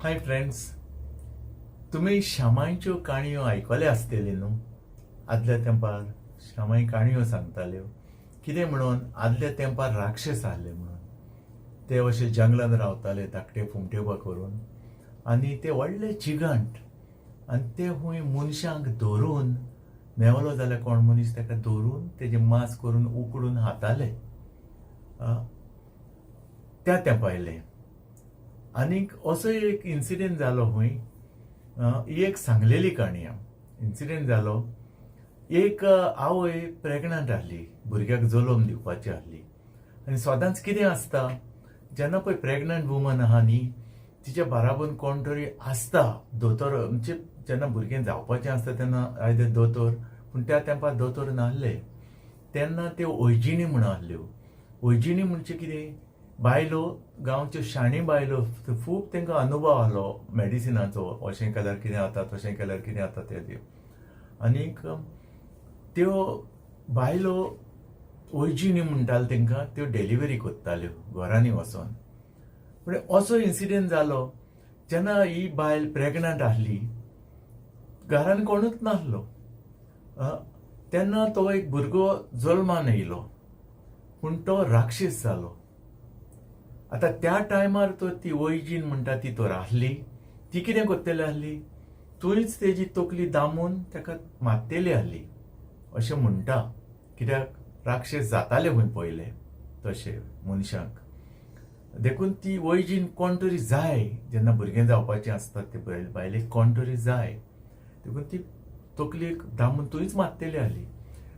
Hi friends, तुम्ही श्यामाईच्यो काणयो आयकले आसतले न्हू. आदल्या तेंपार श्यामाई काणयो सांगताल्यो. कितें म्हणून आदल्या तेंपार राक्षस आहले म्हणून. ते अशे जंगलांत रावताले धाकटे फुमट्यो करून, आनी ते व्हडले जिगंट. आनी ते खूंय मनशांक धरून मेवलो जाल्यार कोण मनीस ताका धरून तेजें मांस करून उकडून खाताले. त्या तेंपायले आनीक असो एक इन्सिडेंट जालो खूंय. ही एक सांगलेली काणी इन्सिडेंट जालो. एक आवय प्रेग्नंट आहली, भुरग्याक जल्म दिवपाची आहली. आनी सदांच कितें आसता, जेन्ना पळय प्रेग्नंट वुमन आहा न्ही, तिच्या बाराबून कोण तरी आसता दोतोर. म्हणजे जेन्ना भुरगें जावपाचें आसता तेन्ना आयदर दोतोर, पूण त्या तेंपार दोतोर नासले. तेन्ना त्यो ओयजिणी म्हणून आहल्यो. ओयजिणी म्हणजे कितें, बायलो, गांवच्यो शाणी बायलो. खूब तांकां अनुभव आहलो मेडिसिनाचो. अशें केल्यार कितें जाता, तशें केल्यार कितें जाता तें. आनीक त्यो बायलो ओयजिणी म्हणटाले तांकां, त्यो डेलिव्हरी करताल्यो घरांनी वचोन. पूण असो इन्सिडेंट जालो जेन्ना ही बायल प्रेग्नंट आहली, घरान कोणूच नासलो. तेन्ना तो एक भुरगो जल्मान येयलो, पूण तो राक्षस जालो. आतां त्या टायमार तो ती ओयजीन म्हणटा ती तर आहली. ती कितें करतली आहली, थंयच तेजी तकली दामून ताका मारतली आहली अशें म्हणटा. कित्याक राक्षस जाताले खंय पयले तशे मनशांक. देखून ती ओयजीन कोण तरी जाय, जेन्ना भुरगें जावपाचें आसता ते बायलेक कोण तरी जाय, देखून ती तकलेक दामून थंयच मारतली आहली.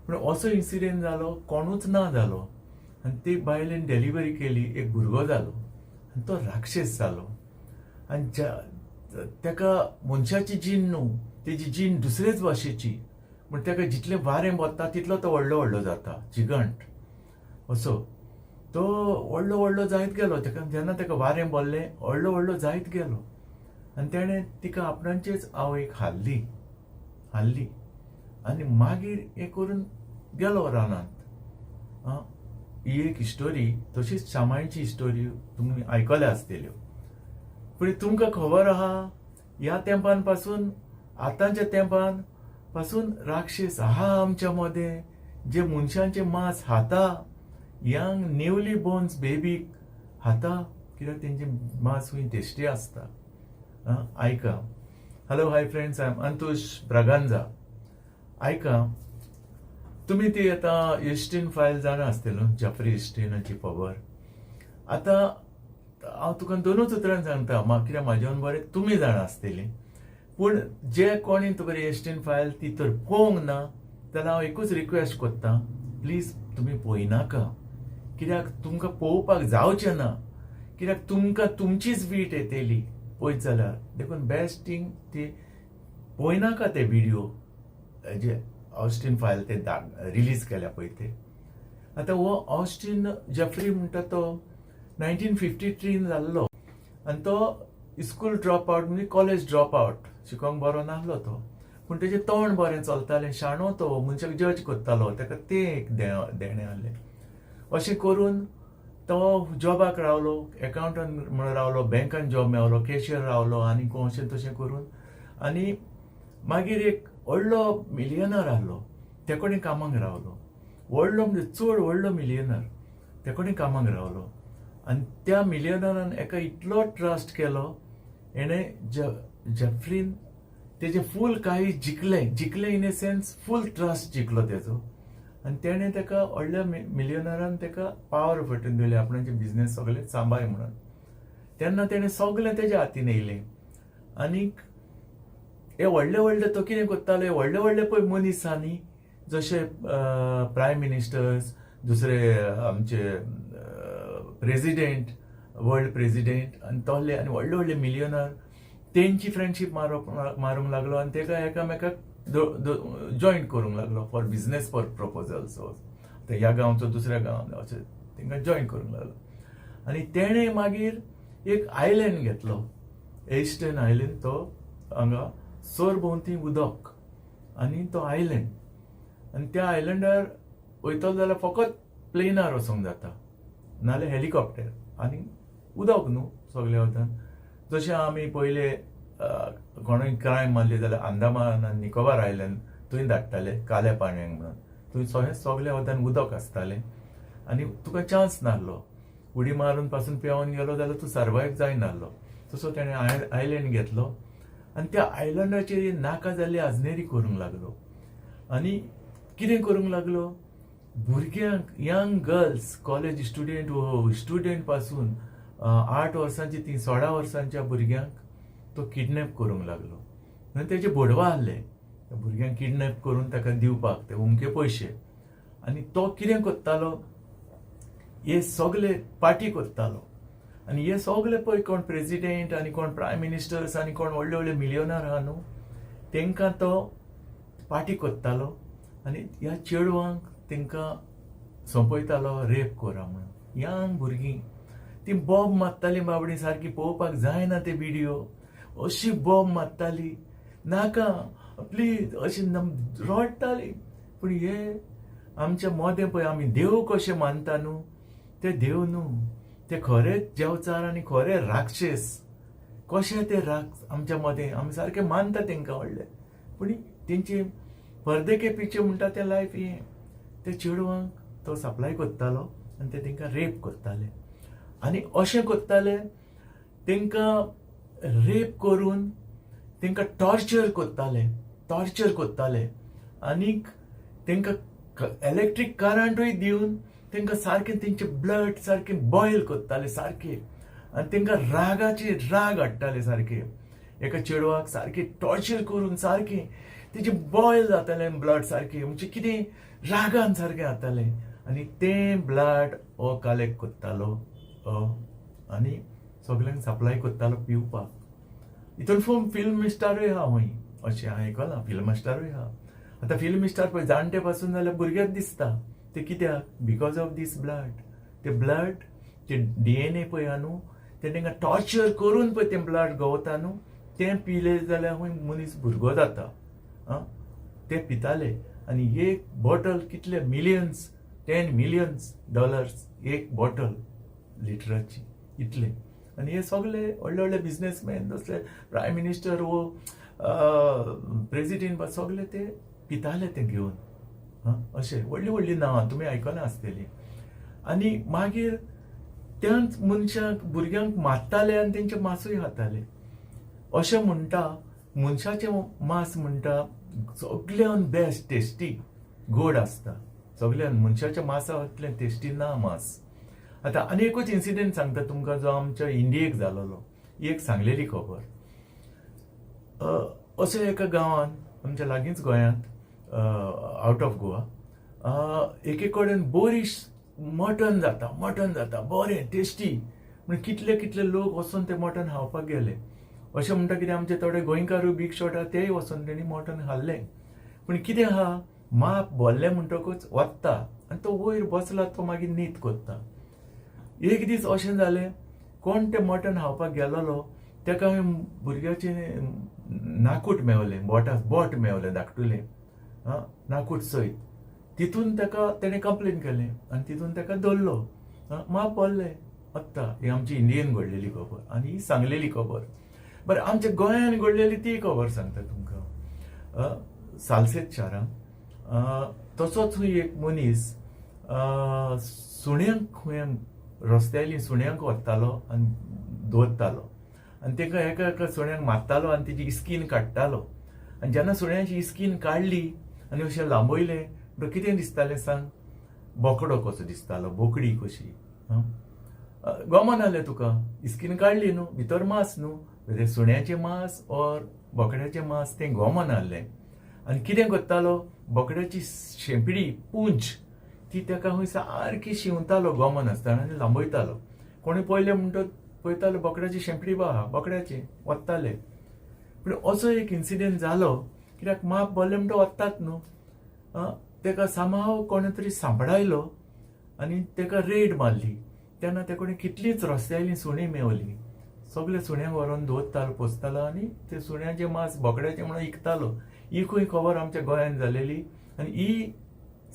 पूण असो इन्सिडेंट जालो, कोणूच ना जालो. आनी ती बायलेन डेलिव्हरी केली, एक भुरगो जालो. आनी तो राक्षस जालो. आनी ताका मनशाची जीण न्हू, तेजी जीण दुसरेच भाशेची. पूण ताका जितलें वारें बसता तितलो तो व्हडलो व्हडलो जाता, जिगंट असो. तो व्हडलो व्हडलो जायत गेलो. ताका जेन्ना ताका वारें बसलें, व्हडलो व्हडलो जायत गेलो. आनी तेणें तिका आपणाचेच आवयक हाल्ली. आनी मागीर हें करून गेलो रानांत. ही एक हिस्टोरी. तशीच श्यामाईची हिस्टोरी तुम्ही आयकल्या आसतल्यो. पूण तुमकां खबर आहा, ह्या तेंपान पासून, आतांच्या तेंपान पासून राक्षस आहा आमच्या मदें, जे मनशांचे मांस खाता. यंग न्यूली बोर्न्स बेबीक खाता, कित्याक तेंचे मांस खूंय टेस्टी आसता. आयका. Hello, hi friends, I am Antush Braganza. आयका, तुम्ही ती आता इस्टीन फायल जाणा आसतलो, जेफ्री इस्टीनाची खबर. आतां हांव तुका दोनूच उतरां सांगता, कित्याक म्हाज्यान बरें तुमी जाणा आसतलीं. पूण जे कोणी तुका इस्टीन फायल ती तर पळोवंक ना, जाल्यार हांव एकूच रिक्वेस्ट करतां, प्लीज तुमी पळयनाका. कित्याक तुमकां पळोवपाक जावचें ना. कित्याक तुमकां तुमचीच वीट येतली पळयत जाल्यार. देखून बेस्ट थिंग ती पळयनाका ते व्हिडिओ जे ऑस्टीन फायल ते रिलीज केल्या पळय ते. आतां हो ऑस्टीन जेफ्री म्हणटा तो 1953 जाल्लो. आनी तो स्कूल ड्रॉप आवट म्हणजे कॉलेज ड्रॉप आवट, शिकोंक बरो नासलो तो. पूण तेजें तोंड बरें चलतालें, शाणो तो, मनशाक जज करतालो, ताका तें एक देणें आहलें. अशें करून तो जॉबाक रावलो, एकावंटंट म्हणून रावलो, बँकान जॉब मेवलो, कॅशियर रावलो, आनी अशें तशें करून. आनी मागीर एक व्हडलो मिलियनर आहलो, ते कडेन कामाक रावलो. व्हडलो म्हणजे चड व्हडलो मिलियनर, ते कडेन कामाक रावलो. आनी त्या मिलियनरान एका इतलो ट्रस्ट केलो, एणें जेफ्रीन तेजें फूल काही जिखलें in a sense, full trust जिखलो तेजो. आनी तेणें ताका व्हडल्या मिलियनरान ताका पावर फटून दिले, आपणाचे बिझनेस सगळे सांबाळ म्हणून. तेन्ना तेणें सगळें तेज्या हातीन येयलें. आनीक हे व्हडले तो कितें करताले, व्हडले पळय मनीस आहा न्ही, जशे प्रायम मिनिस्टर्स, दुसरे आमचे प्रेसिडेंट, वर्ल्ड प्रेसिडेंट, आनी तोहले आनी व्हडले मिलियनर, तेंची फ्रेंडशीप मारूंक लागलो. आनी तेका एकामेकाक जॉयन करूंक लागलो फॉर बिझनेस प्रपोजल्स. ह्या गांवचो दुसऱ्या गांवांत अशें तेंकां जॉयन करूंक लागलो. आनी तेणें मागीर एक आयलँड घेतलो, एस्टर्न आयलँड. तो हांगा सरभोंवती उदक आनी तो आयलँड. आनी त्या आयलँडार वयतलो जाल्यार फकत प्लेनार वचोंक जाता, नाल्यार हेलिकॉप्टर. आनी उदक न्हू सगळे वतान. जशें आमी पयले कोणूय क्रायम मारली जाल्यार अंदमान आनी निकोबार आयलँड थंय धाडटाले काल्या पाण्याक म्हणून. थंय सगळ्या वतान उदक आसतालें आनी तुका चान्स नासलो. उडी मारून पासून पेंवन गेलो जाल्यार तूं सर्वायव जायनासलो. तसो ताणें आयलँड घेतलो आनी त्या आयलँडाचेर नाका जाल्ली आजनेरी करूंक लागलो. आनी कितें करूंक लागलो, भुरग्यांक, यंग गर्ल्स, कॉलेज स्टुडंट पासून 8 वर्सांची ती 16 वर्सांच्या भुरग्यांक तो किडनॅप करूंक लागलो. आनी तेजे बोडवा आहले त्या भुरग्यांक किडनॅप करून ताका दिवपाक ते उमके पयशे. आनी तो कितें करतालो, हे सगळे पार्टी करतालो. आनी हे सगळे पळय कोण प्रेसिडेंट आनी कोण प्रायम मिनिस्टर्स आनी कोण व्हडले व्हडले मिलियनर आहा न्हू, तांकां तो पार्टी करतालो आनी ह्या चेडवांक तांकां सोंपयतालो रेप करा म्हणून. यंग भुरगीं ती बॉम्ब मारताली बाबडी सारकी, पळोवपाक जायना ते व्हिडिओ. अशी बॉम्ब मारताली, नाका प्लीज अशी रडटाली. पूण हे आमचे मोदें पळय, आमी देव कशें मानता न्हू, ते देव न्हू, ते खरेच जेवचार आनी खरे राक्षस. कशे ते आमच्या मदें आमी सारके मानता तांकां व्हडले, पूण तेंचे पर्दे के पिचे म्हणटा ते लायफ हें. ते चेडवांक तो सप्लाय करतालो आनी ते तांकां रेप करताले. आनी अशें करताले, तांकां रेप करून तांकां टॉर्चर करताले आनीक तांकां इलेक्ट्रीक करंटूय दिवन तांकां सारकें तेंचे ब्लड सारकें बॉयल करताले सारकें. आनी तांकां रागाचे राग हाडटाले सारके. एका चेडवाक सारकें टॉर्चर करून सारकें तेजें बॉयल जातालें ब्लड सारकें, म्हणजे कितें रागान सारकें जातालें. आनी तें ब्लड हो कलेक्ट करतालो आनी सगळ्यांक सप्लाय करतालो पिवपाक. हितून फिल्म स्टारूय आहा खंय, अशें हांवें आयकलां फिल्म स्टारूय आहा. आतां फिल्म स्टार पळय जाणटे पासून जाल्यार भुरग्याक दिसता. ते कित्याक? Because of this blood. ते ब्लड, ते DNA पळय हा न्हू, ते तांकां टॉर्चर करून पळय तें ब्लड गवता न्हू, तें पिले जाल्यार खंय मनीस भुरगो जाता. ते पिताले आनी एक बॉटल कितले मिलियन्स, $10 million एक बॉटल लिटराची, इतले. आनी हे सगळे व्हडले व्हडले बिझनेसमॅन जसले प्रायम मिनिस्टर वो प्रेसिडेंट सगळे ते पिताले ते घेवन. अशें व्हडली व्हडली नांवां तुमी आयकना आसतलीं. आनी मागीर त्याच मनशाक भुरग्यांक मारताले आनी तेंचे मांसूय खाताले. अशें म्हणटा मनशाचें मांस म्हणटा सगळ्यान बेस्ट, टेस्टी, गोड आसता. सगळ्यान मनशाच्या मांसा इतलें टेस्टी ना मांस. आतां आनी एकूच इन्सिडेंट सांगता तुमकां, जो आमच्या इंडियेक जालोलो. ही एक सांगलेली खबर. अशें एका गांवांत आमच्या लागींच गोंयांत, आउट ऑफ गोवा, एके कडेन बरी मटन जाता बरें टेस्टी. म्हणजे कितले कितले लोक वचून ते मटन खावपाक गेले. अशें म्हणटा कितें आमचे थोडे गोंयकारूय बीग शॉट आहा तेय वचून तेणी मटन खाल्लें. पूण कितें आहा, माप भरलें म्हणटकूच वत्ता आनी तो वयर बसला, तो मागीर न्हीद करता. एक दीस अशें जालें, कोण तें मटन खावपाक गेलोलो ताका भुरग्याचें नाकूट मेवलें, बोट मेवलें धाकटुलें, नाकूट सयत. तितून ताका तेणें कंप्लेन केलें आनी तितून ताका धरलो. माप भरलें वत्ता. ही आमची इंडियेन घडलेली खबर आनी ही सांगलेली खबर. बरें, आमच्या गोंयांत घडलेली ती खबर सांगता तुमकां. सालसेत शारांत तसोच एक मनीस सुण्यांक खंय रस्त्याली सुण्यांक व्हरतालो आनी दवरतालो आनी ताका एका एका सुण्यांक मारतालो आनी तेजी इस्कीन काडटालो. आनी जेन्ना सुण्याची इस्कीन काडली आनी अशें लांबयलें म्हणटकीर कितें दिसतालें सांग, बोकडो कसो दिसतालो, बोकडी कशी. गमन जालें तुका, इस्कीन काडली न्हू, भितर मांस न्हू, तें सुण्याचें मांस ओर बोकड्याचें मांस तें गमन जाल्लें. आनी कितें करतालो, बोकड्याची शेंपडी पुंज ती ताका खंय सारकी शिंवतालो गमन आसतना आनी लांबयतालो. कोणी पयलें म्हणटा पळयतालो बोकड्याची शेंपडी आहा, बोकड्याचें वत्ताले. पूण असो एक इन्सिडेंट जालो, कित्याक माप भरलें म्हणटा वत्तात न्हू. ताका सामाव कोणे तरी सांपडायलो आनी ताका रेड मारली. तेन्ना ते कोणी कितलींच रस्त्यायलीं सुणीं मेवलीं. सगळे सुण्यांक व्हरोन दवरतालो, पोसतालो आनी ते सुण्याचें मांस बोकड्याचें म्हणून विकतालो. ही खंय खबर आमच्या गोंयांत जालेली आनी ही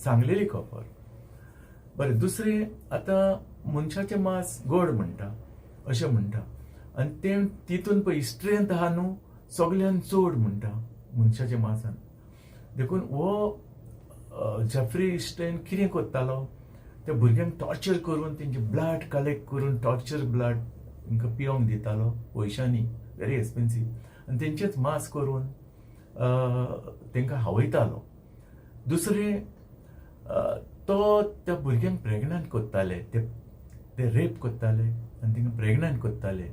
सांगलेली खबर. बरें, दुसरें, आतां मनशाचें मांस गोड म्हणटा अशें म्हणटा आनी ते तितून पळय स्ट्रेंथ आहा न्हू सगळ्यान चड म्हणटा मनशाच्या मासान. देखून हो जेफ्री स्टेन कितें करतालो, त्या भुरग्यांक टॉर्चर करून तेंचे ब्लड कलेक्ट करून टॉर्चर ब्लड तांकां पिवंक दितालो पयशांनी, व्हेरी एक्सपेन्सीव, आनी तेंचेच मास करून तांकां हावयतालो. दुसरें तो त्या भुरग्यांक प्रेग्नंट करताले, ते रेप करताले आनी तांकां प्रेग्नंट करताले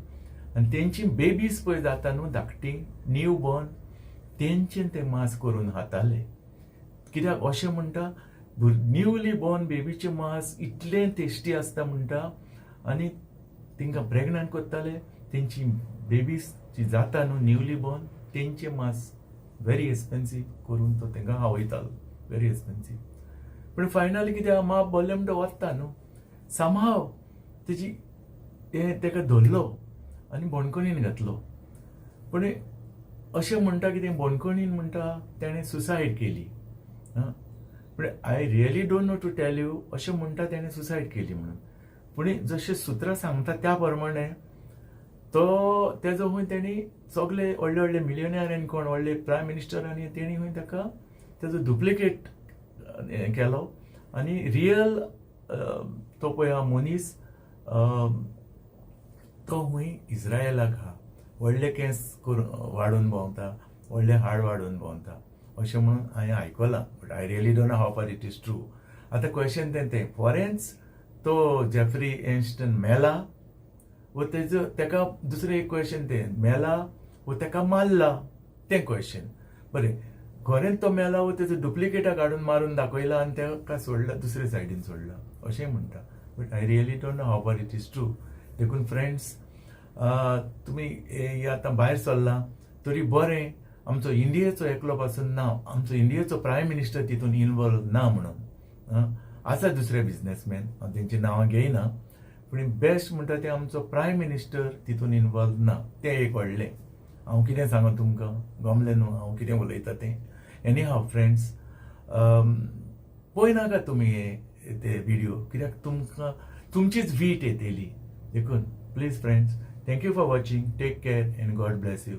आनी तेंची बेबीज पळय जाता न्हू धाकटी न्यू बॉर्न, तेंचें ते मास करून खाताले. कित्याक अशें म्हणटा न्यूली बॉर्न बेबीचें मास इतलें टेस्टी आसता म्हणटा, आनी तांकां प्रेग्नंट करताले, तेंची बेबीज जी जाता न्हू न्यूली बॉर्न तेंचें मास व्हेरी एक्सपेन्सीव करून तो तांकां हावयतालो, व्हेरी एक्सपेन्सीव. पूण फायनली कितें माप बोल्ले म्हणटा वता न्हू, समहाव तेजी ताका धरलो आनी बोणकुणीन घातलो. पूण अशें म्हणटा की तें बोणकुणीन म्हणटा तेणें सुसायड केली. पूण I really don't know to tell you, अशें म्हणटा तेणें सुसायड केली म्हणून. पूण जशें सुत्रां सांगता त्या प्रमाणे तो तेजो खूंय तेणी सगळे व्हडले व्हडले मिलियनियर आनी कोण व्हडले प्रायम मिनिस्टरांनी तेणी खूंय ताका तेजो डुप्लिकेट केलो आनी रियल तो पळय हा मनीस तो खूंय इज्रायलाक आहा, व्हडले केंस करून वाडोवन भोंवता, व्हडले हाड वाडोवन भोंवता अशें म्हणून हांवें आयकलां. But I really don't know how far it is true. आतां क्वेश्चन तें फॉरेन्स तो जेफ्री एन्स्टन मेला वो तेजो ताका दुसरें एक क्वेश्चन तें मेला वो ताका मारला तें क्वेश्चन. बरें, खरेंच तो मेला वो तेजो डुप्लिकेटा काडून मारून दाखयला आनी ताका सोडला दुसरे सायडीन सोडला अशें म्हणटा. But I really don't know how far it is true. देखून फ्रेंड्स, तुमी आतां भायर सरला तरी बरें, आमचो इंडियेचो एकलो पासून ना, आमचो इंडियेचो प्रायम मिनिस्टर तितून इन्वॉल्व ना म्हणून. आसा दुसरे बिझनेसमॅन, हांव तेंची नांवां घेयना, पूण बेस्ट म्हणटा तें आमचो प्रायम मिनिस्टर तितून इन्वॉल्व ना. तें एक व्हडलें. हांव कितें सांगू तुमकां, गमलें न्हू हांव कितें उलयता तें. एनी हाव फ्रेंड्स, पळयनाका तुमी ते व्हिडिओ, कित्याक तुमकां तुमचीच वीट येतली. देखून please friends, thank you for watching, take care and God bless you.